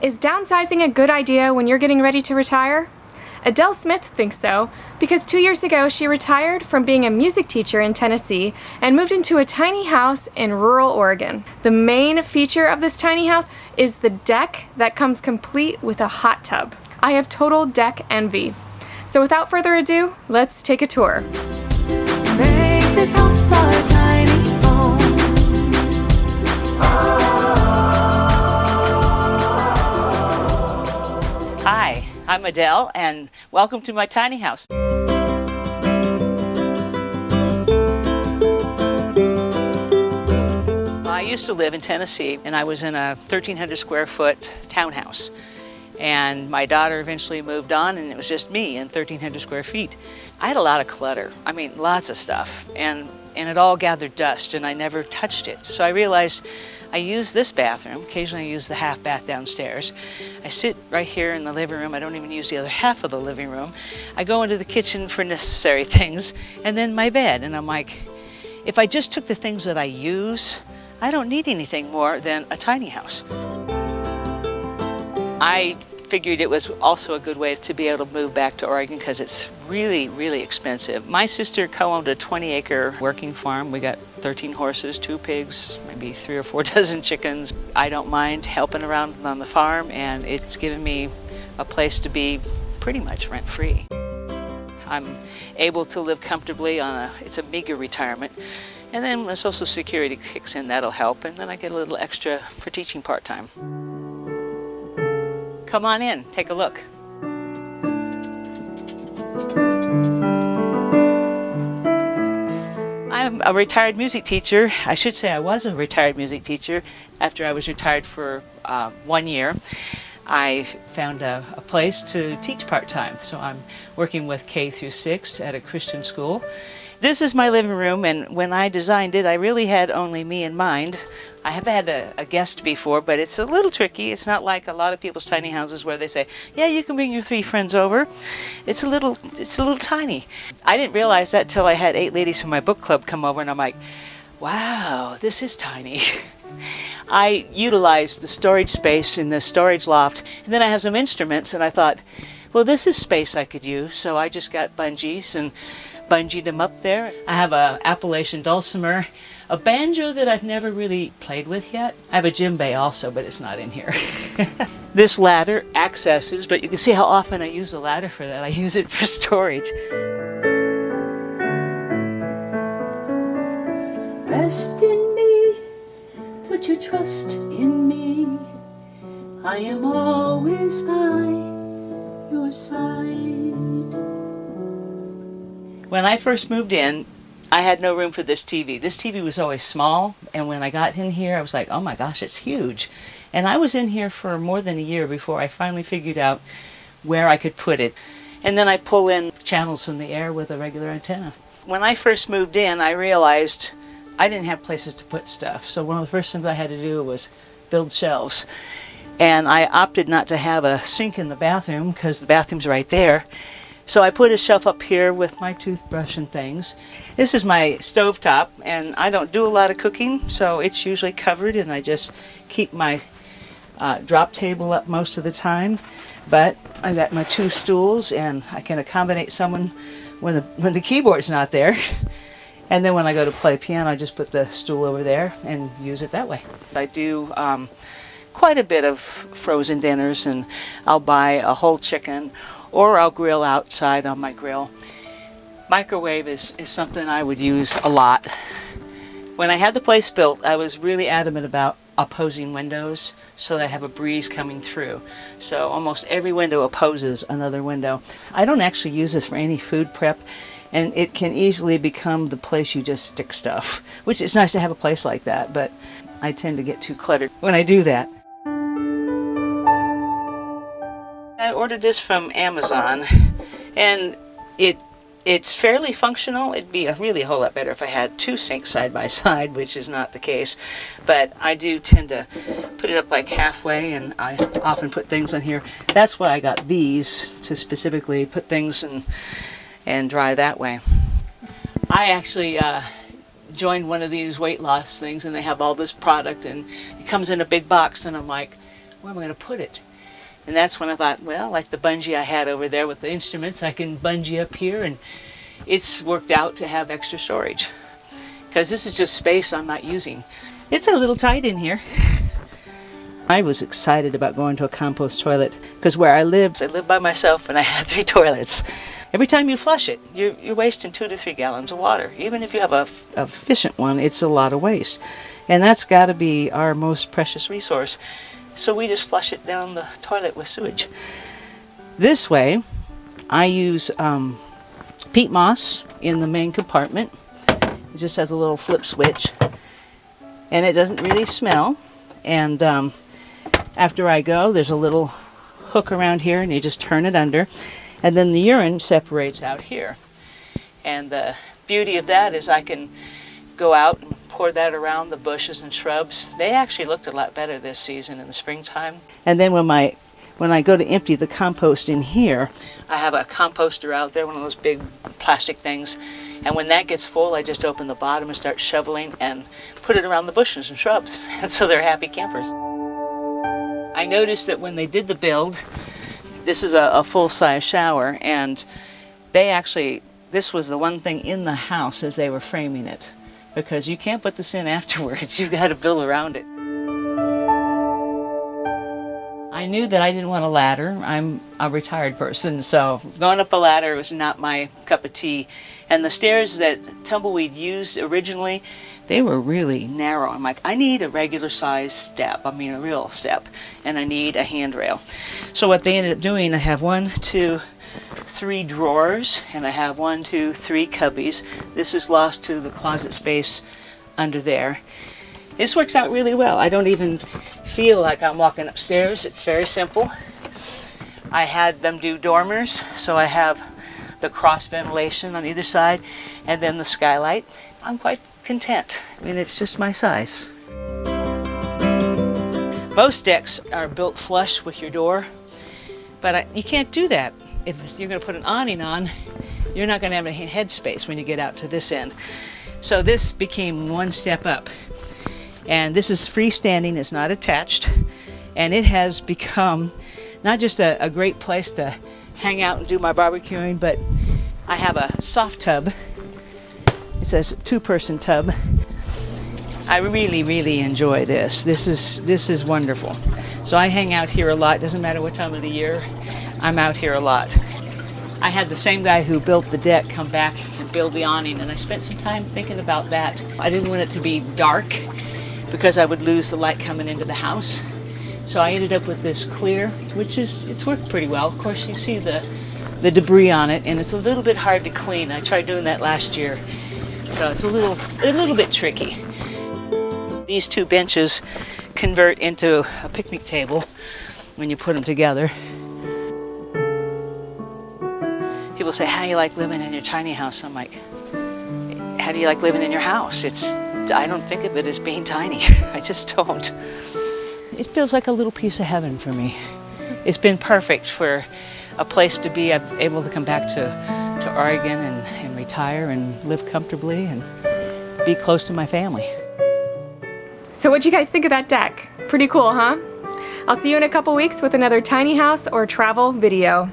Is downsizing a good idea when you're getting ready to retire? Adele Smith thinks so, because 2 years ago she retired from being a music teacher in Tennessee and moved into a tiny house in rural Oregon. The main feature of this tiny house is the deck that comes complete with a hot tub. I have total deck envy. So without further ado, let's take a tour. Make this house our tiny home. Hi, I'm Adele, and welcome to my tiny house. I used to live in Tennessee, and I was in a 1,300 square foot townhouse. And my daughter eventually moved on, and it was just me in 1,300 square feet. I had a lot of clutter. I mean, lots of stuff. And it all gathered dust, and I never touched it. So I realized I use this bathroom. Occasionally I use the half bath downstairs. I sit right here in the living room. I don't even use the other half of the living room. I go into the kitchen for necessary things, and then my bed. And I'm like, if I just took the things that I use, I don't need anything more than a tiny house. I figured it was also a good way to be able to move back to Oregon because it's really, really expensive. My sister co-owned a 20-acre working farm. We got 13 horses, 2 pigs, maybe 3 or 4 dozen chickens. I don't mind helping around on the farm, and it's given me a place to be pretty much rent-free. I'm able to live comfortably on it's a meager retirement. And then when Social Security kicks in, that'll help, and then I get a little extra for teaching part-time. Come on in, take a look. I'm a retired music teacher. I should say I was a retired music teacher. After I was retired for 1 year, I found a place to teach part-time. So I'm working with K through 6 at a Christian school. This is my living room, and when I designed it, I really had only me in mind. I have had a guest before, but it's a little tricky. It's not like a lot of people's tiny houses where they say, yeah, you can bring your 3 friends over. It's a little tiny. I didn't realize that till I had 8 ladies from my book club come over, and I'm like, wow, this is tiny. I utilized the storage space in the storage loft, and then I have some instruments, and I thought, well, this is space I could use, so I just got bungees and bungeed them up there. I have a Appalachian dulcimer, a banjo that I've never really played with yet. I have a djembe also, but it's not in here. This ladder accesses, but you can see how often I use the ladder for that. I use it for storage. Rest in me, put your trust in me. I am always by your side. When I first moved in, I had no room for this TV. This TV was always small, and when I got in here, I was like, oh my gosh, it's huge. And I was in here for more than a year before I finally figured out where I could put it. And then I pull in channels from the air with a regular antenna. When I first moved in, I realized I didn't have places to put stuff. So one of the first things I had to do was build shelves. And I opted not to have a sink in the bathroom because the bathroom's right there. So I put a shelf up here with my toothbrush and things. This is my stovetop, and I don't do a lot of cooking, so it's usually covered, and I just keep my drop table up most of the time. But I got my 2 stools, and I can accommodate someone when the keyboard's not there. And then when I go to play piano, I just put the stool over there and use it that way. I do quite a bit of frozen dinners, and I'll buy a whole chicken, or I'll grill outside on my grill. Microwave is something I would use a lot. When I had the place built, I was really adamant about opposing windows so that I have a breeze coming through. So almost every window opposes another window. I don't actually use this for any food prep, and it can easily become the place you just stick stuff, which is nice to have a place like that, but I tend to get too cluttered when I do that. I ordered this from Amazon, and it's fairly functional. It'd be really a whole lot better if I had 2 sinks side by side, which is not the case. But I do tend to put it up like halfway, and I often put things on here. That's why I got these, to specifically put things and dry that way. I actually joined one of these weight loss things, and they have all this product, and it comes in a big box, and I'm like, where am I going to put it? And that's when I thought, well, like the bungee I had over there with the instruments, I can bungee up here, and it's worked out to have extra storage. Because this is just space I'm not using. It's a little tight in here. I was excited about going to a compost toilet because where I lived by myself and I had 3 toilets. Every time you flush it, you're wasting 2 to 3 gallons of water. Even if you have a efficient one, it's a lot of waste. And that's got to be our most precious resource. So we just flush it down the toilet with sewage. This way, I use peat moss in the main compartment. It just has a little flip switch. And it doesn't really smell. And after I go, there's a little hook around here, and you just turn it under. And then the urine separates out here. And the beauty of that is I can go out and pour that around the bushes and shrubs. They actually looked a lot better this season in the springtime. And then when I go to empty the compost in here, I have a composter out there, one of those big plastic things. And when that gets full, I just open the bottom and start shoveling and put it around the bushes and shrubs. And so they're happy campers. I noticed that when they did the build, this is a full-size shower, and this was the one thing in the house as they were framing it, because you can't put this in afterwards. You've got to build around it. I knew that I didn't want a ladder. I'm a retired person, so going up a ladder was not my cup of tea. And the stairs that Tumbleweed used originally, they were really narrow. I'm like, I need a regular size step, a real step, and I need a handrail. So what they ended up doing, I have 1, 2, 3 drawers, and I have 1, 2, 3 cubbies. This is lost to the closet space under there. This works out really well. I don't even feel like I'm walking upstairs. It's very simple. I had them do dormers, so I have the cross ventilation on either side, and then the skylight. I'm quite content. It's just my size. Most decks are built flush with your door, but you can't do that. If you're going to put an awning on, you're not going to have any headspace when you get out to this end. So this became one step up. And this is freestanding, it's not attached, and it has become not just a great place to hang out and do my barbecuing, but I have a soft tub. It says 2-person tub. I really, really enjoy this. This is wonderful. So I hang out here a lot. Doesn't matter what time of the year, I'm out here a lot. I had the same guy who built the deck come back and build the awning, and I spent some time thinking about that. I didn't want it to be dark because I would lose the light coming into the house. So I ended up with this clear, it's worked pretty well. Of course, you see the debris on it, and it's a little bit hard to clean. I tried doing that last year, so it's a little bit tricky. These 2 benches convert into a picnic table when you put them together. People say, how do you like living in your tiny house? I'm like, how do you like living in your house? I don't think of it as being tiny. I just don't. It feels like a little piece of heaven for me. It's been perfect for a place to be. I'm able to come back to Oregon and retire and live comfortably and be close to my family. So what'd you guys think of that deck? Pretty cool, huh? I'll see you in a couple weeks with another tiny house or travel video.